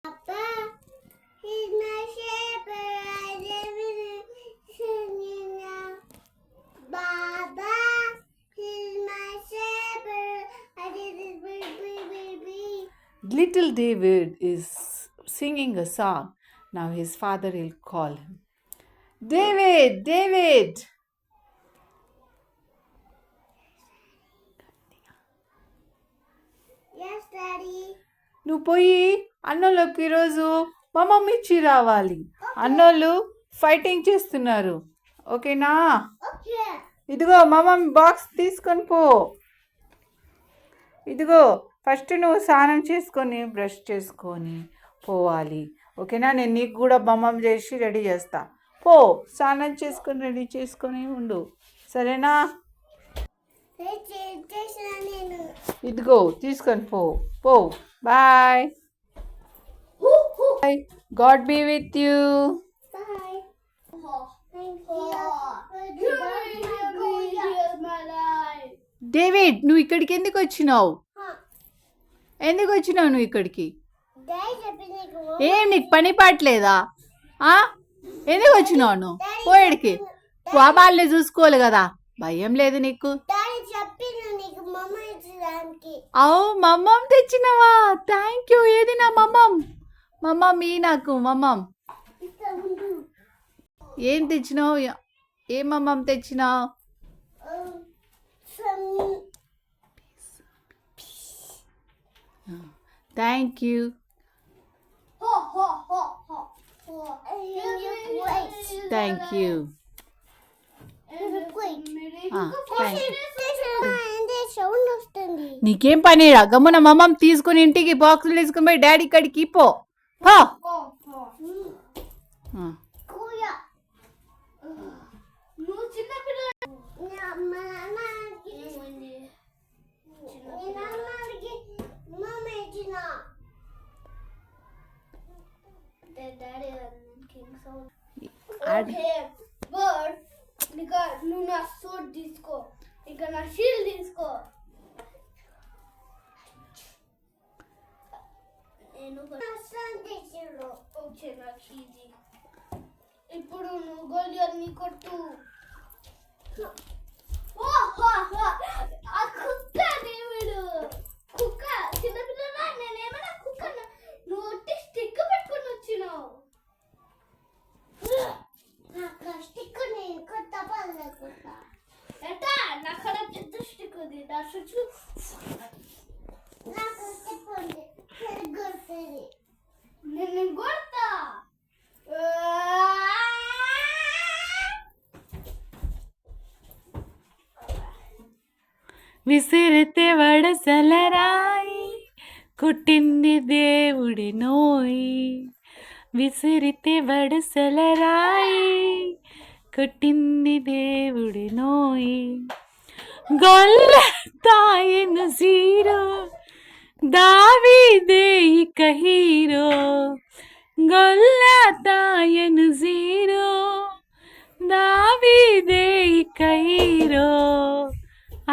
Papa, he's my shepherd. I live in singing now. Baba, he's my shepherd. I did this baby. Little David is singing a song. Now his father will call him. David, David. Yes, Daddy. నువ్వు పోయి అన్నోళ్ళకి ఈరోజు మా mummy ఇచ్చి రావాలి. అన్నోళ్ళు fighting చేస్తున్నారు. ఓకేనా? Okay. ఇదిగో మా మమ్మీ బాక్స్ తీసుకొని పో. ఇదిగో ఫస్ట్ నువ్వు స్నానం చేసుకొని బ్రష్ చేసుకొని పోవాలి. ఓకేనా? నేను నీకు కూడా బొమ్మం చేసి రెడీ చేస్తా. పో, స్నానం చేసుకొని రెడీ చేసుకొని ఉండు. సరేనా? ఇదిగో తీసుకొని పో. పో. Bye. Bye. God be with you. Bye. Thank you. David, నువ్వు ఇక్కడికి ఎందుకు వచ్చినావు? నువ్వు ఇక్కడికి? ఏం నీకు పని పాటలేదా? ఎందుకు వచ్చినావు నువ్వు? పోయేడికి బాబాల్ని చూసుకోవాలి కదా, భయం లేదు నీకు? అవు మమ్మం తెచ్చినవా? Thank you. ఏది నా మమ్మం? మమ్మం ఈ నాకు మమ్మం. ఏం తెచ్చినావు? ఏ మమ్మం తెచ్చినావు? Thank you. Thank you. నీకేం పని? గమ్మున మమ్మం తీసుకుని ఇంటికి బాక్సులు తీసుకుని పోయి డాడీ కాడికి పో. నువ్వు నా సూట్ తీసుకో, ఇంకా నా షీల్డ్ తీసుకో. నేను ఇప్పుడు నువ్వు గోలియర్ని కొట్టు. ఆ కుక్క దేవుడు, కుక్క చిన్నపిల్లలా? నేనేమన్నా కుక్క? నువ్వు ఒట్టి స్టిక్ పెట్టుకుని వచ్చినావు. స్టిక్ నేను కొత్త పల్లెకున్నా ఎట్టా? నాకడ పెద్ద స్టిక్ ఉంది. నా చుట్టూ నాకు స్టిక్ ఉంది. కొడుతుంది. నేను కొడతా. విసిరితే వడసలరాయి, కొట్టింది దేవుడి నోయి. విసిరితే వడసలరాయి, కొట్టింది దేవుడి నోయి. గొల్ల తాయను జీరో, దావీదే ఇక హీరో. గొల్ల తాయను జీరో, దావీదే ఇక హీరో.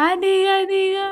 అది అదిగా